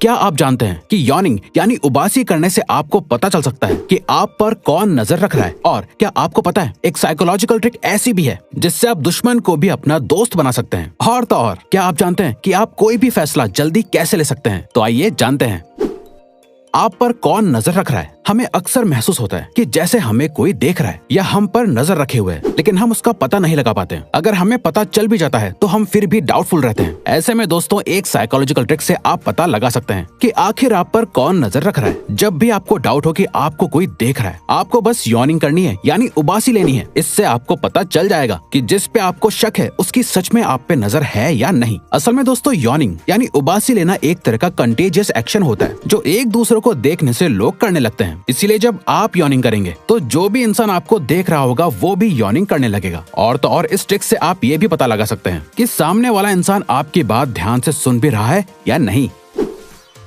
क्या आप जानते हैं कि यॉर्निंग यानी उबासी करने से आपको पता चल सकता है कि आप पर कौन नजर रख रहा है? और क्या आपको पता है एक साइकोलॉजिकल ट्रिक ऐसी भी है जिससे आप दुश्मन को भी अपना दोस्त बना सकते हैं? और तो और क्या आप जानते हैं कि आप कोई भी फैसला जल्दी कैसे ले सकते हैं? तो आइए जानते हैं। आप पर कौन नजर रख रहा है? हमें अक्सर महसूस होता है कि जैसे हमें कोई देख रहा है या हम पर नजर रखे हुए है, लेकिन हम उसका पता नहीं लगा पाते हैं। अगर हमें पता चल भी जाता है तो हम फिर भी डाउटफुल रहते हैं। ऐसे में दोस्तों एक साइकोलॉजिकल ट्रिक से आप पता लगा सकते हैं कि आखिर आप पर कौन नजर रख रहा है। जब भी आपको डाउट हो कि आपको कोई देख रहा है, आपको बस यॉर्निंग करनी है यानी उबासी लेनी है। इससे आपको पता चल जाएगा कि जिस पे आपको शक है उसकी सच में आप पे नजर है या नहीं। असल में दोस्तों यॉर्निंग यानी उबासी लेना एक तरह का कंटेजियस एक्शन होता है जो एक दूसरे को देखने से लोग करने लगते हैं। इसीलिए जब आप यॉर्निंग करेंगे तो जो भी इंसान आपको देख रहा होगा वो भी यॉर्निंग करने लगेगा। और तो और इस ट्रिक से आप ये भी पता लगा सकते हैं कि सामने वाला इंसान आपकी बात ध्यान से सुन भी रहा है या नहीं।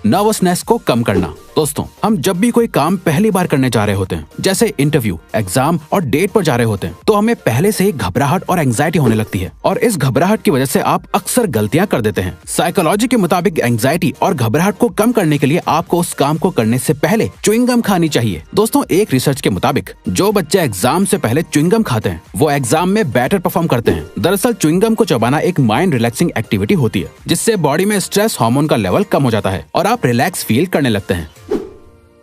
नर्वसनेस को कम करना। दोस्तों हम जब भी कोई काम पहली बार करने जा रहे होते हैं, जैसे इंटरव्यू, एग्जाम और डेट पर जा रहे होते हैं, तो हमें पहले से ही घबराहट और एंजाइटी होने लगती है और इस घबराहट की वजह से आप अक्सर गलतियां कर देते हैं। साइकोलॉजी के मुताबिक एंजाइटी और घबराहट को कम करने के लिए आपको उस काम को करने से पहले च्युइंगम खानी चाहिए। दोस्तों एक रिसर्च के मुताबिक जो बच्चे एग्जाम से पहले च्युइंगम खाते हैं वो एग्जाम में बेटर परफॉर्म करते हैं। दरअसल च्युइंगम को चबाना एक माइंड रिलैक्सिंग एक्टिविटी होती है जिससे बॉडी में स्ट्रेस हार्मोन का लेवल कम हो जाता है और आप रिलैक्स फील करने लगते हैं।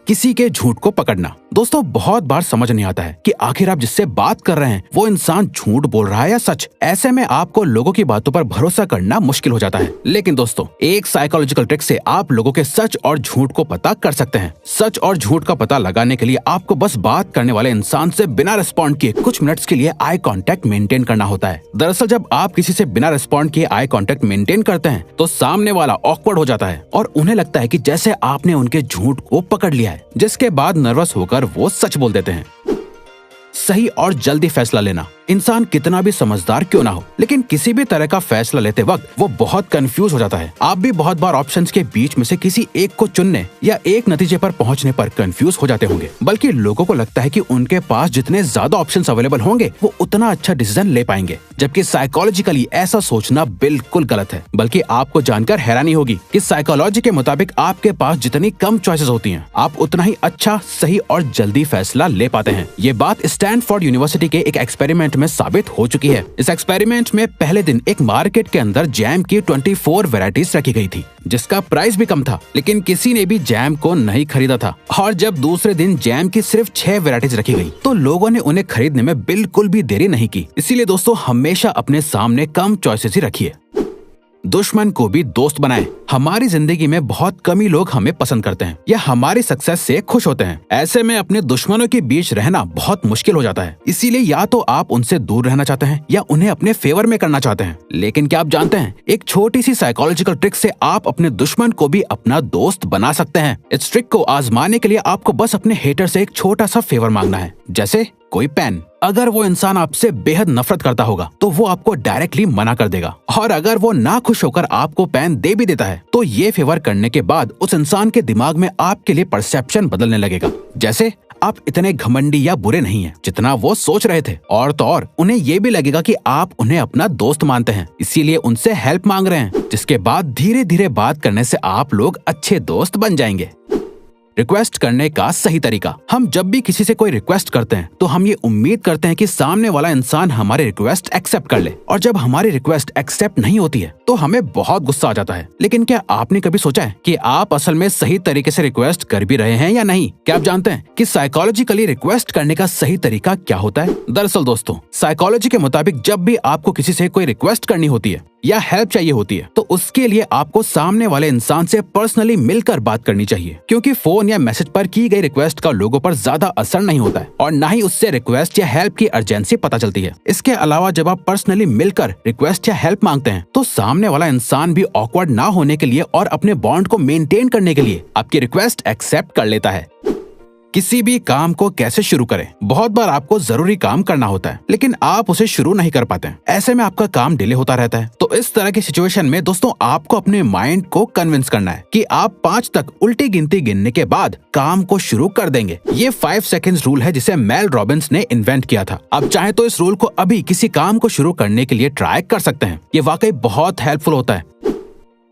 किसी के झूठ को पकड़ना। दोस्तों बहुत बार समझ नहीं आता है कि आखिर आप जिससे बात कर रहे हैं वो इंसान झूठ बोल रहा है या सच। ऐसे में आपको लोगों की बातों पर भरोसा करना मुश्किल हो जाता है। लेकिन दोस्तों एक साइकोलॉजिकल ट्रिक से आप लोगों के सच और झूठ को पता कर सकते हैं। सच और झूठ का पता लगाने के लिए आपको बस बात करने वाले इंसान से बिना रिस्पॉन्ड किए कुछ मिनट्स के लिए आई कांटेक्ट मेंटेन करना होता है। दरअसल जब आप किसी से बिना रिस्पॉन्ड किए आई कांटेक्ट मेंटेन करते हैं तो सामने वाला ऑकवर्ड हो जाता है और उन्हें लगता है कि जैसे आपने उनके झूठ को पकड़ लिया है, जिसके बाद नर्वस होकर वो सच बोल देते हैं। सही और जल्दी फैसला लेना। इंसान कितना भी समझदार क्यों ना हो, लेकिन किसी भी तरह का फैसला लेते वक्त वो बहुत कंफ्यूज हो जाता है। आप भी बहुत बार ऑप्शंस के बीच में से किसी एक को चुनने या एक नतीजे पर पहुंचने पर कंफ्यूज हो जाते होंगे। बल्कि लोगों को लगता है कि उनके पास जितने ज्यादा ऑप्शंस अवेलेबल होंगे वो उतना अच्छा डिसीजन ले पाएंगे, जबकि साइकोलॉजिकली ऐसा सोचना बिल्कुल गलत है। बल्कि आपको जानकर हैरानी होगी कि साइकोलॉजी के मुताबिक आपके पास जितनी कम चॉइसेस होती हैं, आप उतना ही अच्छा, सही और जल्दी फैसला ले पाते हैं। ये बात स्टैनफोर्ड यूनिवर्सिटी के एक एक्सपेरिमेंट में साबित हो चुकी है। इस एक्सपेरिमेंट में पहले दिन एक मार्केट के अंदर जैम की 24 वैरायटीज रखी गई थी, जिसका प्राइस भी कम था, लेकिन किसी ने भी जैम को नहीं खरीदा था। और जब दूसरे दिन जैम की सिर्फ 6 वैरायटीज रखी गई तो लोगों ने उन्हें खरीदने में बिल्कुल भी देरी नहीं की। इसीलिए दोस्तों हमेशा अपने सामने कम चॉइसेस ही रखिए। दुश्मन को भी दोस्त बनाएं। हमारी जिंदगी में बहुत कम ही लोग हमें पसंद करते हैं या हमारी सक्सेस से खुश होते हैं। ऐसे में अपने दुश्मनों के बीच रहना बहुत मुश्किल हो जाता है। इसीलिए या तो आप उनसे दूर रहना चाहते हैं या उन्हें अपने फेवर में करना चाहते हैं। लेकिन क्या आप जानते हैं एक छोटी सी साइकोलॉजिकल ट्रिक से आप अपने दुश्मन को भी अपना दोस्त बना सकते हैं। इस ट्रिक को आजमाने के लिए आपको बस अपने हेटर से एक छोटा सा फेवर मांगना है, जैसे कोई पेन। अगर वो इंसान आपसे बेहद नफरत करता होगा तो वो आपको डायरेक्टली मना कर देगा, और अगर वो ना खुश होकर आपको पेन दे भी देता है तो ये फेवर करने के बाद उस इंसान के दिमाग में आपके लिए परसेप्शन बदलने लगेगा, जैसे आप इतने घमंडी या बुरे नहीं हैं जितना वो सोच रहे थे। और तो और उन्हें ये भी लगेगा कि आप उन्हें अपना दोस्त मानते हैं, इसीलिए उनसे हेल्प मांग रहे हैं, जिसके बाद धीरे धीरे बात करने से आप लोग अच्छे दोस्त बन जाएंगे। रिक्वेस्ट करने का सही तरीका। हम जब भी किसी से कोई रिक्वेस्ट करते हैं तो हम ये उम्मीद करते हैं कि सामने वाला इंसान हमारे रिक्वेस्ट एक्सेप्ट कर ले, और जब हमारी रिक्वेस्ट एक्सेप्ट नहीं होती है तो हमें बहुत गुस्सा आ जाता है। लेकिन क्या आपने कभी सोचा है कि आप असल में सही तरीके से रिक्वेस्ट कर भी रहे हैं या नहीं? क्या आप जानते हैं कि साइकोलॉजिकली रिक्वेस्ट करने का सही तरीका क्या होता है? दरअसल दोस्तों साइकोलॉजी के मुताबिक जब भी आपको किसी से कोई रिक्वेस्ट करनी होती है या हेल्प चाहिए होती है तो उसके लिए आपको सामने वाले इंसान से पर्सनली मिलकर बात करनी चाहिए, क्योंकि फोन या मैसेज पर की गई रिक्वेस्ट का लोगों पर ज्यादा असर नहीं होता है और न ही उससे रिक्वेस्ट या हेल्प की अर्जेंसी पता चलती है। इसके अलावा जब आप पर्सनली मिलकर रिक्वेस्ट या हेल्प मांगते हैं तो सामने वाला इंसान भी ऑकवर्ड ना होने के लिए और अपने बॉन्ड को मेंटेन करने के लिए आपकी रिक्वेस्ट एक्सेप्ट कर लेता है। किसी भी काम को कैसे शुरू करें? बहुत बार आपको जरूरी काम करना होता है लेकिन आप उसे शुरू नहीं कर पाते हैं। ऐसे में आपका काम डिले होता रहता है। तो इस तरह की सिचुएशन में दोस्तों आपको अपने माइंड को कन्विंस करना है कि आप 5 तक उल्टी गिनती गिनने के बाद काम को शुरू कर देंगे। ये 5 सेकेंड्स रूल है जिसे मेल रॉबिन्स ने इन्वेंट किया था। आप चाहे तो इस रूल को अभी किसी काम को शुरू करने के लिए ट्राई कर सकते हैं। ये वाकई बहुत हेल्पफुल होता है।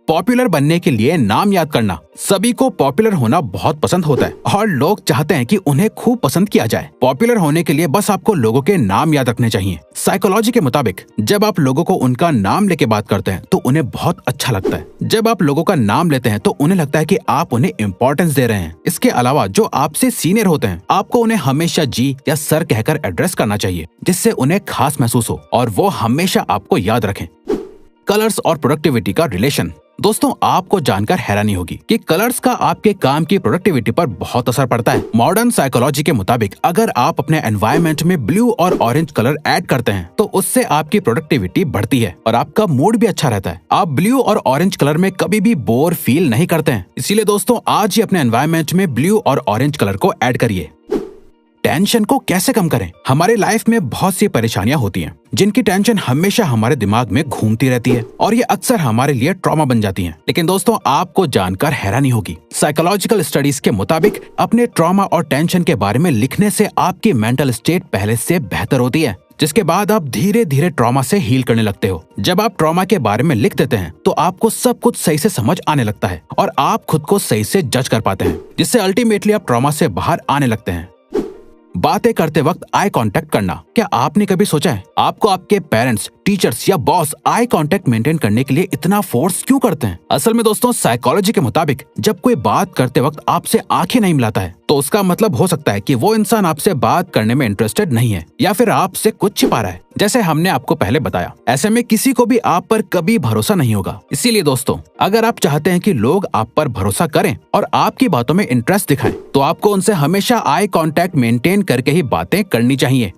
पॉपुलर बनने के लिए नाम याद करना। सभी को पॉपुलर होना बहुत पसंद होता है और लोग चाहते हैं कि उन्हें खूब पसंद किया जाए। पॉपुलर होने के लिए बस आपको लोगों के नाम याद रखने चाहिए। साइकोलॉजी के मुताबिक जब आप लोगों को उनका नाम लेके बात करते हैं तो उन्हें बहुत अच्छा लगता है। जब आप लोगों का नाम लेते हैं तो उन्हें लगता है कि आप उन्हें इम्पोर्टेंस दे रहे हैं। इसके अलावा जो आपसे सीनियर होते हैं आपको उन्हें हमेशा जी या सर कहकर एड्रेस करना चाहिए, जिससे उन्हें खास महसूस हो और वो हमेशा आपको याद रखें। कलर्स और प्रोडक्टिविटी का रिलेशन। दोस्तों, आपको जानकर हैरानी होगी कि कलर्स का आपके काम की प्रोडक्टिविटी पर बहुत असर पड़ता है। मॉडर्न साइकोलॉजी के मुताबिक अगर आप अपने एनवायरनमेंट में ब्लू और ऑरेंज कलर ऐड करते हैं तो उससे आपकी प्रोडक्टिविटी बढ़ती है और आपका मूड भी अच्छा रहता है। आप ब्लू और ऑरेंज कलर में कभी भी बोर फील नहीं करते हैं। इसीलिए दोस्तों, आज ही अपने एनवायरनमेंट में ब्लू और ऑरेंज कलर को ऐड करिए। टेंशन को कैसे कम करें? हमारे लाइफ में बहुत सी परेशानियां होती हैं जिनकी टेंशन हमेशा हमारे दिमाग में घूमती रहती है और ये अक्सर हमारे लिए ट्रॉमा बन जाती हैं। लेकिन दोस्तों, आपको जानकर हैरानी होगी, साइकोलॉजिकल स्टडीज के मुताबिक अपने ट्रॉमा और टेंशन के बारे में लिखने से आपकी मेंटल स्टेट पहले से बेहतर होती है, जिसके बाद आप धीरे धीरे ट्रॉमा से हील करने लगते हो। जब आप ट्रॉमा के बारे में लिख देते हैं तो आपको सब कुछ सही से समझ आने लगता है और आप खुद को सही से जज कर पाते हैं, जिससे अल्टीमेटली आप ट्रॉमा से बाहर आने लगते हैं। बातें करते वक्त आई कांटेक्ट करना। क्या आपने कभी सोचा है आपको आपके पेरेंट्स, टीचर्स या बॉस आई कांटेक्ट मेंटेन करने के लिए इतना फोर्स क्यों करते हैं? असल में दोस्तों, साइकोलॉजी के मुताबिक जब कोई बात करते वक्त आपसे आंखें नहीं मिलाता है तो उसका मतलब हो सकता है कि वो इंसान आपसे बात करने में इंटरेस्टेड नहीं है या फिर आपसे कुछ छिपा रहा है, जैसे हमने आपको पहले बताया। ऐसे में किसी को भी आप पर कभी भरोसा नहीं होगा। इसीलिए दोस्तों, अगर आप चाहते हैं कि लोग आप पर भरोसा करें और आपकी बातों में इंटरेस्ट दिखाएं, तो आपको उनसे हमेशा आई कांटेक्ट मेंटेन करके ही बातें करनी चाहिए।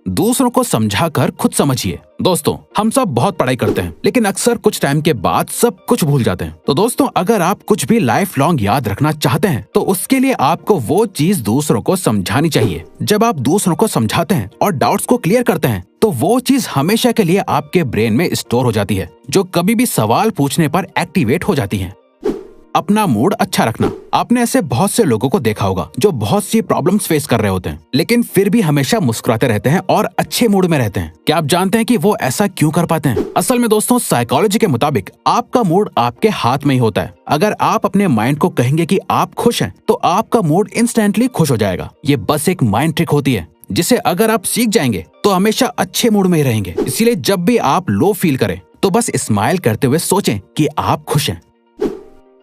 दूसरों को समझाकर खुद समझिए। दोस्तों, हम सब बहुत पढ़ाई करते हैं लेकिन अक्सर कुछ टाइम के बाद सब कुछ भूल जाते हैं। तो दोस्तों, अगर आप कुछ भी लाइफ लॉन्ग याद रखना चाहते हैं तो उसके लिए आपको वो चीज दूसरों को समझानी चाहिए। जब आप दूसरों को समझाते हैं और डाउट्स को क्लियर करते हैं तो वो चीज हमेशा के लिए आपके ब्रेन में स्टोर हो जाती है, जो कभी भी सवाल पूछने पर एक्टिवेट हो जाती है। अपना मूड अच्छा रखना। आपने ऐसे बहुत से लोगों को देखा होगा जो बहुत सी प्रॉब्लम्स फेस कर रहे होते हैं लेकिन फिर भी हमेशा मुस्कुराते रहते हैं और अच्छे मूड में रहते हैं। क्या आप जानते हैं कि वो ऐसा क्यों कर पाते हैं? असल में दोस्तों, साइकोलॉजी के मुताबिक आपका मूड आपके हाथ में ही होता है। अगर आप अपने माइंड को कहेंगे कि आप खुश हैं तो आपका मूड इंस्टेंटली खुश हो जाएगा। ये बस एक माइंड ट्रिक होती है जिसे अगर आप सीख जाएंगे तो हमेशा अच्छे मूड में ही रहेंगे। इसीलिए जब भी आप लो फील करें तो बस स्माइल करते हुए सोचें कि आप खुश हैं।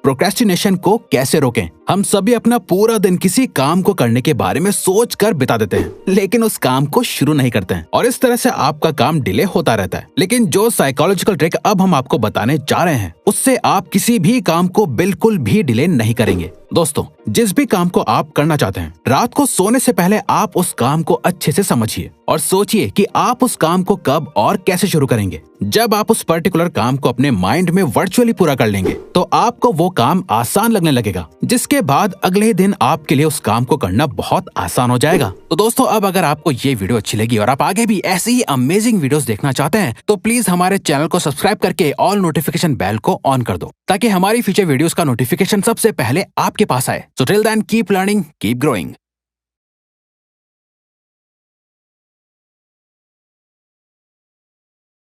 प्रोक्रेस्टिनेशन को कैसे रोकें? हम सभी अपना पूरा दिन किसी काम को करने के बारे में सोच कर बिता देते हैं लेकिन उस काम को शुरू नहीं करते हैं और इस तरह से आपका काम डिले होता रहता है। लेकिन जो साइकोलॉजिकल ट्रिक अब हम आपको बताने जा रहे हैं उससे आप किसी भी काम को बिल्कुल भी डिले नहीं करेंगे। दोस्तों, जिस भी काम को आप करना चाहते हैं, रात को सोने से पहले आप उस काम को अच्छे से समझिए और सोचिए कि आप उस काम को कब और कैसे शुरू करेंगे। जब आप उस पर्टिकुलर काम को अपने माइंड में वर्चुअली पूरा कर लेंगे तो आपको वो काम आसान लगने लगेगा, जिसके बाद अगले दिन आपके लिए उस काम को करना बहुत आसान हो जाएगा। तो दोस्तों, अब अगर आपको ये वीडियो अच्छी लगी और आप आगे भी ऐसी ही अमेजिंग वीडियोस देखना चाहते हैं तो प्लीज हमारे चैनल को सब्सक्राइब करके ऑल नोटिफिकेशन बेल को ऑन कर दो ताकि हमारी फ्यूचर वीडियोस का नोटिफिकेशन सबसे पहले आपके पास आए। So till then, keep learning, keep growing.